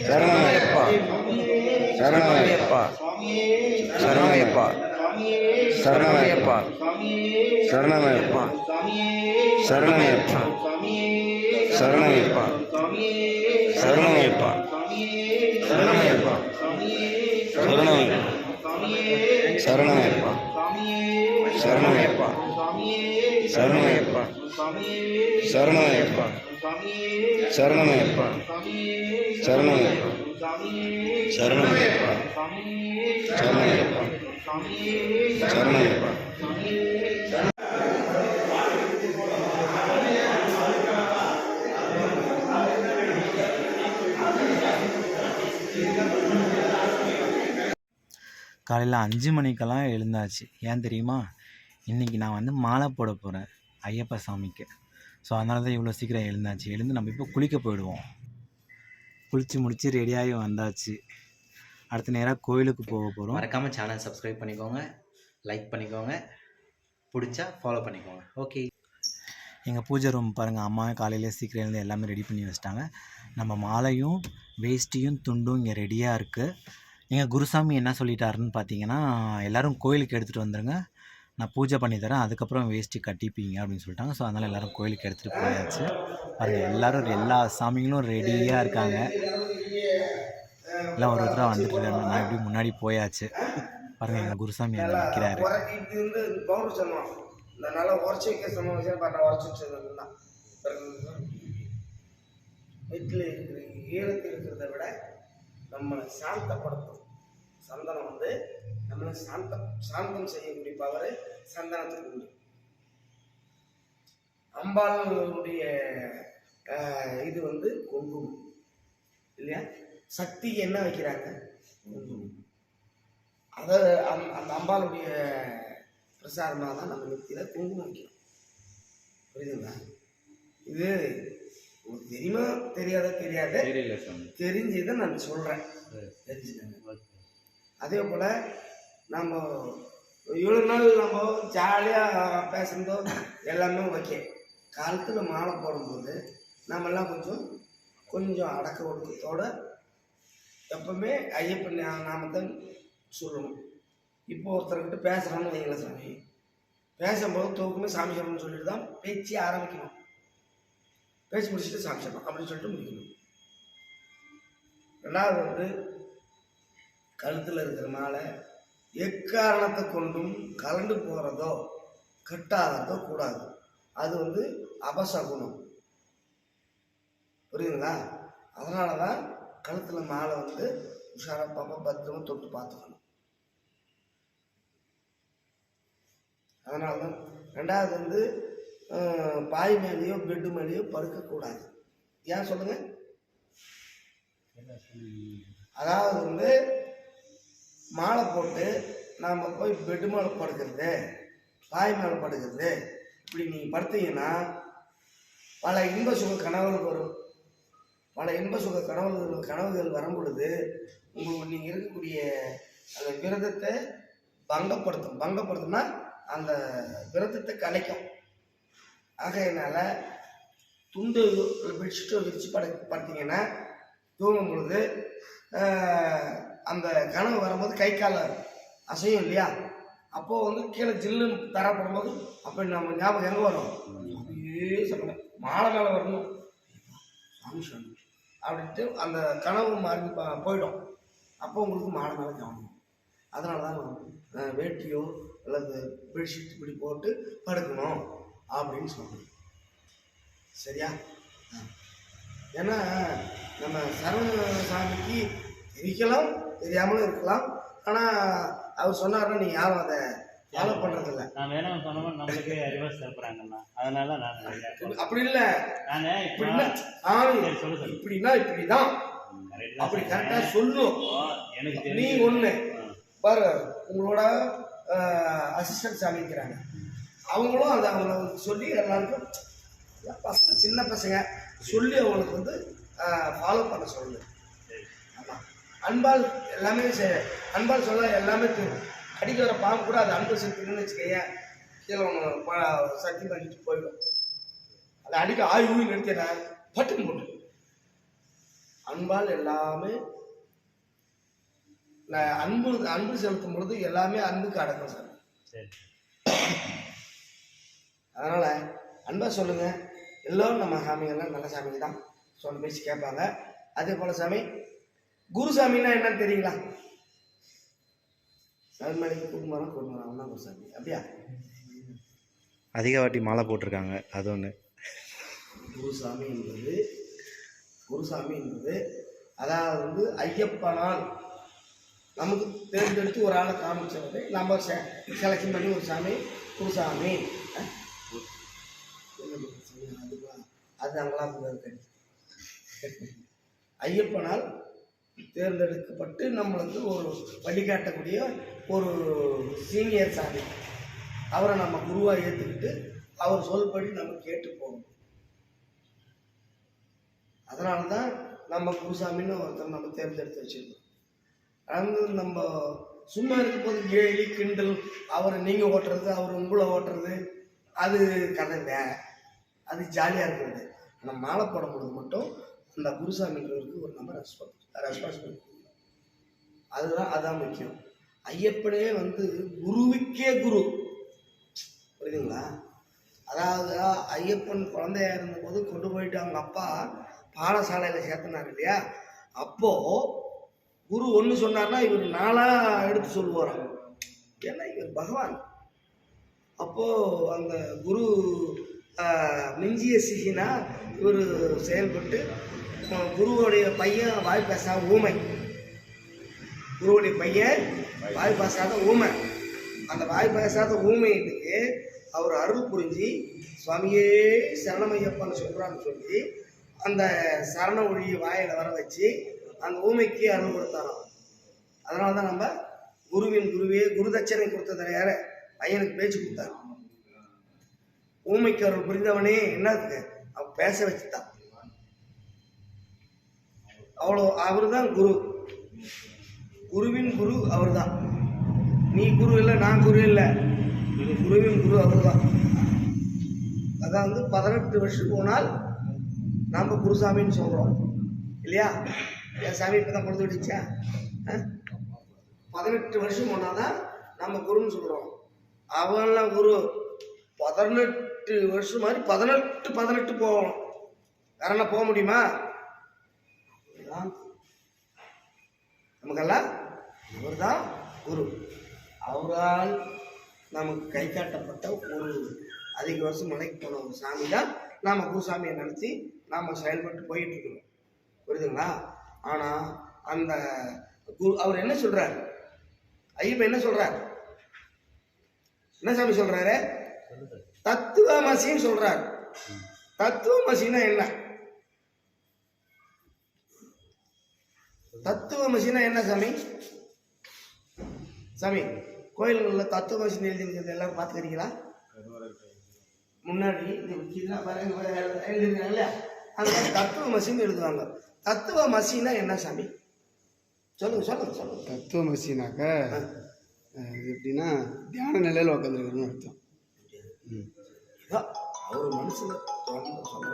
சரணமையப்பா சரணமையப்பா சரணமையப்பா சரணமையப்பா சரணமையப்பா சரணமையப்பா சரணமையப்பா சரணமையப்பா சரணமையப்பா சரணமையப்பா சரணமையப்பா சரணமையப்பா சரணமையப்பா சரணமையப்பா சரணமையப்பா சரணமையப்பா சரணமையப்பா சரணமையப்பா காலையில் 5 மணிக்கெல்லாம் எழுந்தாச்சு. ஏன் தெரியுமா? இன்றைக்கி நான் வந்து மாலை போட போகிறேன் ஐயப்ப சாமிக்கு. ஸோ அதனால தான் இவ்வளோ சீக்கிரம் எழுந்தாச்சு. எழுந்து நம்ம இப்போ குளிக்க போயிடுவோம். குளித்து முடித்து ரெடியாகி வந்தாச்சு. அடுத்த நேராக கோயிலுக்கு போக போகிறோம். மறக்காமல் சேனல் சப்ஸ்கிரைப் பண்ணிக்கோங்க, லைக் பண்ணிக்கோங்க, பிடிச்சா ஃபாலோ பண்ணிக்கோங்க. ஓகே, எங்கள் பூஜை ரூம் பாருங்கள், அம்மா காலையிலே சீக்கிரம் எழுந்து எல்லாமே ரெடி பண்ணி வச்சிட்டாங்க. நம்ம மாலையும் வேஷ்டியும் துண்டும் இங்கே ரெடியாக இருக்குது. எங்கள் குருசாமி என்ன சொல்லிட்டாருன்னு பார்த்தீங்கன்னா, எல்லோரும் கோயிலுக்கு எடுத்துகிட்டு வந்துடுங்க, நான் பூஜை பண்ணி தரேன், அதுக்கப்புறம் வேஷ்டி கட்டிப்பீங்க அப்படின்னு சொல்லிட்டாங்க. ஸோ அதனால் எல்லோரும் கோயிலுக்கு எடுத்துகிட்டு போயாச்சு. பாருங்கள், எல்லோரும் எல்லா சாமிகளும் ரெடியாக இருக்காங்க. எல்லாம் ஒரு ஒருத்தராக வந்துட்டு இருக்காங்க. நான் எப்படி முன்னாடி போயாச்சு. பாருங்கள், எங்கள் குருசாமி அங்கே நிற்கிறாரு. வீட்டில் இருக்கிற ஈரத்தில் இருக்கிறத விட நம்மளை சாந்தப்படுத்தும் சந்தனம் வந்து நம்மளை சாந்தம் செய்யக்கூடிய பவர் சந்தனத்துக்கு உண்டு. அம்பாளுடைய இது வந்து குங்குமம் இல்லையா? சக்திக்கு என்ன வைக்கிறாங்க? குங்குமம். அதை அந்த அம்பாளுடைய பிரசாரமாக தான் நம்ம நெத்தியில் குங்குமம் வைக்கிறோம். புரியுதுங்களா? இது உங்களுக்கு தெரியுமா தெரியாத தெரிஞ்சதை நான் சொல்கிறேன், தெரிஞ்சுக்கங்க. அதே போல் நம்ம இவ்வளோ நாள் நம்ம ஜாலியாக பேசுகிறதோ எல்லாமே ஓகே. காலத்தில் மாலை போடும்போது நம்மெல்லாம் கொஞ்சம் அடக்க ஒடுக்கத்தோடு எப்பவுமே ஐயப்பன் நாமத்தை சொல்லணும். இப்போ ஒருத்தர்கிட்ட பேசுகிறோன்னு வைங்களேன், சாமி பேசும்போது தூக்குமே சாமி சொல்லணும்னு சொல்லிட்டு தான் பேச்சு ஆரம்பிக்கணும். பேச்சு முடிச்சுட்டு சாமி சொல்லணும் அப்படின்னு சொல்லிட்டு முடிக்கணும். ரெண்டாவது வந்து கழுத்தில் இருக்கிற மாலை எக்காரணத்தை கொண்டும் கலண்டு போகிறதோ கட்டாததோ கூடாது. அது வந்து அபசகுணம். புரியுதுங்களா? அதனால தான் கழுத்தில் மாலை வந்து உஷாராக பாப்பா பத்திரமா தொட்டு பார்த்துக்கணும். அதனால தான். ரெண்டாவது வந்து பாய் மேலேயோ பெட்டு மேலேயோ படுக்கக்கூடாது. ஏன் சொல்லுங்க? அதாவது வந்து மாலை போட்டு நாம் போய் பெட்டு மேலே படுக்கிறது, பாய் மேலே படுக்கிறது, இப்படி நீங்கள் படுத்தீங்கன்னா பல இன்ப சுக கனவுகள் வரும். பல இன்ப சுக கனவுகள் வரும் பொழுது உங்களுக்கு நீங்கள் இருக்கக்கூடிய அந்த விரதத்தை பங்கப்படுத்தும்னா அந்த விரதத்தை கலைக்கும். ஆகையினால துண்டு பெட்ஷீட்டை விரித்து படுத்தீங்கன்னா தூங்கும் பொழுது அந்த கனவு வரும்போது கை கால அசையும் இல்லையா? அப்போது வந்து கீழே ஜில்லுன்னு தரப்படும்போது அப்போ நம்ம ஞாபகம் எங்கே வரும்? அப்படியே சொல்லணும், மாலை மேலே வரணும் சாமி சாமி அப்படின்ட்டு அந்த கனவு மாறி போயிடும். அப்போ உங்களுக்கு மாலை மேலே ஞாபகம். அதனால தான் வேட்டியோ அல்லது பெட்ஷீட் இப்படி போட்டு படுக்கணும் அப்படின்னு சொல்லணும். சரியா? ஏன்னா நம்ம சரவண சாமிக்கு தெரிக்கலாம், தெரியாமலும் இருக்கலாம். ஆனால் அவர் சொன்னார்னா நீங்கள் யாரும் அதை ஃபாலோ பண்ணுறதில்ல. நான் வேணும் சொன்னோம், நம்மளுக்கு ரிவர்ஸ் சாப்பிட்றாங்கண்ணா. அதனால நான் அப்படி இல்லை, நான் இப்படின்னா இப்படின்னா இப்படி தான் அப்படி கரெக்டாக சொல்லும். எனக்கு நீ ஒன்று பாரு, உங்களோட அசிஸ்டன்ட் சாமி இருக்கிறாங்க, அவங்களும் அதை அவங்கள சொல்லி எல்லாருக்கும் பசங்க சின்ன பசங்க சொல்லி அவங்களுக்கு வந்து ஃபாலோ பண்ண சொல்லு. ஆமாம், அன்பால் எல்லாமே அன்பால் சொல்ல எல்லாமே அடிக்கிற பாம்பு கூட அது அன்பு சக்தின்னு வச்சுக்கைய கீழே ஒன்று சக்தி பண்ணிட்டு போயிடும். அதை அடிக்க ஆய்வு நிறுத்தினா பட்டுன்னு போட்டு அன்பால் எல்லாமே அன்பு செலுத்தும் பொழுது எல்லாமே அன்புக்கு அடக்கும் சார். சரி. அதனால அன்பா சொல்லுங்க. எல்லோரும் நம்ம சாமிகள்லாம் நல்ல சாமிங்க தான், சொன்ன பேசி கேட்பாங்க. அதே போல சாமி குருசாமின்னா என்னன்னு தெரியுங்களா? சாமிமலைக்கு குடும்பம் ஒன்றா குருசாமி அப்படியா? அதிக வாட்டி மாலை போட்டிருக்காங்க, அது ஒன்று. குருசாமி என்பது அதாவது வந்து ஐயப்பனால் நமக்கு தேர்ந்தெடுத்து ஒரு ஆளை காமிச்சது நம்ம செலக்ஷன் பண்ணி ஒரு சாமி குருசாமி. அது அங்கெல்லாம் இருக்கு. ஐயப்பனால் தேர்ந்தெடுக்கப்பட்டு நம்மளுக்கு ஒரு வழிகாட்டக்கூடிய ஒரு சீனியர் சாமி. அவரை நம்ம குருவாக ஏற்றுக்கிட்டு அவர் சொல்படி நம்ம கேட்டு போகணும். அதனால தான் நம்ம குருசாமின்னு ஒருத்தர் நம்ம தேர்ந்தெடுத்து வச்சுருக்கோம். அது நம்ம சும்மா இருக்கும் போது கேலி கிண்டல், அவரை நீங்கள் ஓட்டுறது அவர் உங்களை ஓட்டுறது அது கதை வேற, அது ஜாலியாக இருக்கிறது. நம்ம மாலை போடும்போது மட்டும் அந்த குருசாமின்றவருக்கு ஒரு நம்ம ரெஸ்பான்சிபிலிட்டி. அதான் முக்கியம். ஐயப்பனே வந்து குருவுக்கே குரு, புரியுதுங்களா? அதாவது ஐயப்பன் குழந்தையா இருந்தபோது கொண்டு போயிட்டு அவங்க அப்பா பாடசாலையில் சேர்த்தினார் இல்லையா? அப்போது குரு ஒன்று சொன்னார்னா இவர் 4 எடுத்து சொல்லுவாராம். ஏன்னா இவர் பகவான். அப்போது அந்த குரு மிஞ்சிய சிகினா இவர் செயல்பட்டு குருவோடைய பையன் வாய் பேசாத ஊமை, குருவுடைய பையன் வாய் பேசாத ஊமை. அந்த வாய் பேசாத ஊமைக்கு அவர் அருள் புரிஞ்சு சுவாமியே சரணமையப்பன்னு சொல்கிறான்னு சொல்லி அந்த சரண ஒழியை வாயில் வர வச்சு அந்த ஊமைக்கு அருள் கொடுத்தாராம். அதனால தான் நம்ம குருவின் குருவே குருதட்சணை கொடுத்தது யார பையனுக்கு பேச்சு கொடுத்தாரு. ஊமைக்கு அருள் புரிந்தவனே என்னதுக்கு அவன் பேச வச்சுட்டான். அவ்வளோ அவரு தான் குரு, குருவின் குரு அவர் தான். நீ குரு இல்லை, நான் குரு இல்லை, குருவின் குரு அவர் தான். அதான் வந்து 18 வருஷம் போனால் நாம் குருசாமின்னு சொல்கிறோம் இல்லையா? என் சாமி இப்போ தான் பொழுது விட்டுச்சா? 18 வருஷம் போனால் தான் நம்ம குருன்னு சொல்கிறோம். அவன்லாம் குரு 18 வருஷம் மாதிரி 18 போகணும். வேற என்ன போக முடியுமா? நமக்கெல்லாம் அவர் தான் குரு. அவரால் நமக்கு கை காட்டப்பட்ட ஒரு அதிக வருஷம் மலைக்கு போன ஒரு சாமி தான் நாம் குருசாமியை நினச்சி நாம் செயல்பட்டு போயிட்டு இருக்கணும். புரியுதுங்களா? ஆனால் அந்த குரு அவர் என்ன சொல்றார்? ஐயப்பன் என்ன சொல்றார்? என்ன சாமி சொல்றாரு? தத்துவமசின்னு சொல்றார். தத்துவமசின்னா என்ன? தத்துவமசின்னா என்ன சாமி? சாமி கோயில்களில் தத்துவமசின்னு எழுதிருக்கிறது எல்லாரும் பார்த்துக்கிறீங்களா? முன்னாடி எழுதிருக்காங்க அந்த தத்துவமசின்னு எழுதுவாங்க. தத்துவமசின்னா என்ன சாமி? சொல்லுங்க. தத்துவமசினாக்க இது எப்படின்னா தியான நிலையில் உட்காந்துருக்குறதுன்னு அர்த்தம். அவர் மனசுல சொல்ற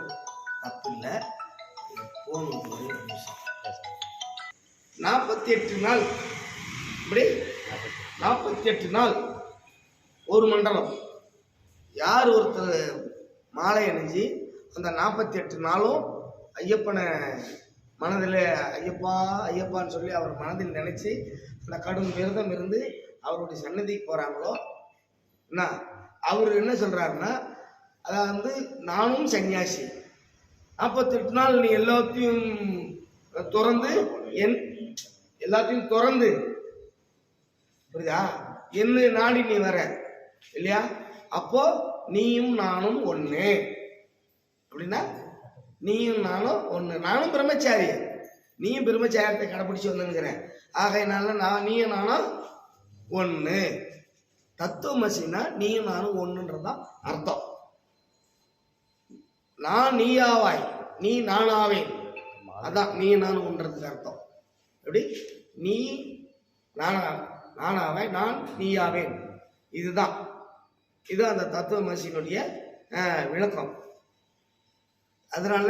தப்பு இல்லை. 48 நாள் இப்படி 48 நாள் ஒரு மண்டலம். யார் ஒருத்தர் மாலை அணிஞ்சு அந்த 48 நாளும் ஐயப்பனை மனதில் ஐயப்பான்னு சொல்லி அவர் மனதில் நினைச்சு அந்த கடும் விரதம் இருந்து அவருடைய சன்னதிக்கு போறாங்களோ என்ன அவர் என்ன சொல்றாருன்னா, அதாவது நானும் சன்னியாசி 48 நாள் நீ எல்லாத்தையும் திறந்து புரியுதா என்ன நாடி நீ வர இல்லையா? அப்போ நீயும் நானும் ஒண்ணு அப்படின்னா நீயும் நானும் ஒண்ணு. நானும் பிரம்மச்சாரி, நீயும் பிரம்மச்சாரியத்தை கடைப்பிடிச்சு வந்துங்கிறேன். ஆகையினால நீயும் நானும் ஒண்ணு. தத்துவமசின்னா நீயும் நானும் ஒண்ணுன்றதுதான் அர்த்தம். நான் நீயாவாய், நீ நானாவேன். அதான் நீ நானும் ஒன்றதுக்கு அர்த்தம். எப்படி? நீ நானாவாய், நான் நீயாவேன். இதுதான் அந்த தத்துவமசியினுடைய விளக்கம். அதனால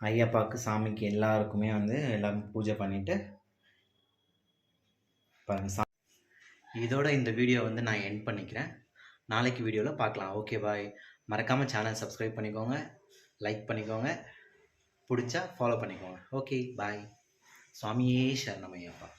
ஐயப்பாவுக்கு சாமிக்கு எல்லாருக்குமே வந்து எல்லாம் பூஜை பண்ணிவிட்டு பாருங்க. இதோட இந்த வீடியோ வந்து நான் எண்ட் பண்ணிக்கிறேன். நாளைக்கு வீடியோவில் பார்க்கலாம். Okay bye. மறக்காமல் சேனல் சப்ஸ்கிரைப் பண்ணிக்கோங்க, லைக் பண்ணிக்கோங்க, பிடிச்சா ஃபாலோ பண்ணிக்கோங்க. Okay bye. சுவாமியே சரணமையப்பா.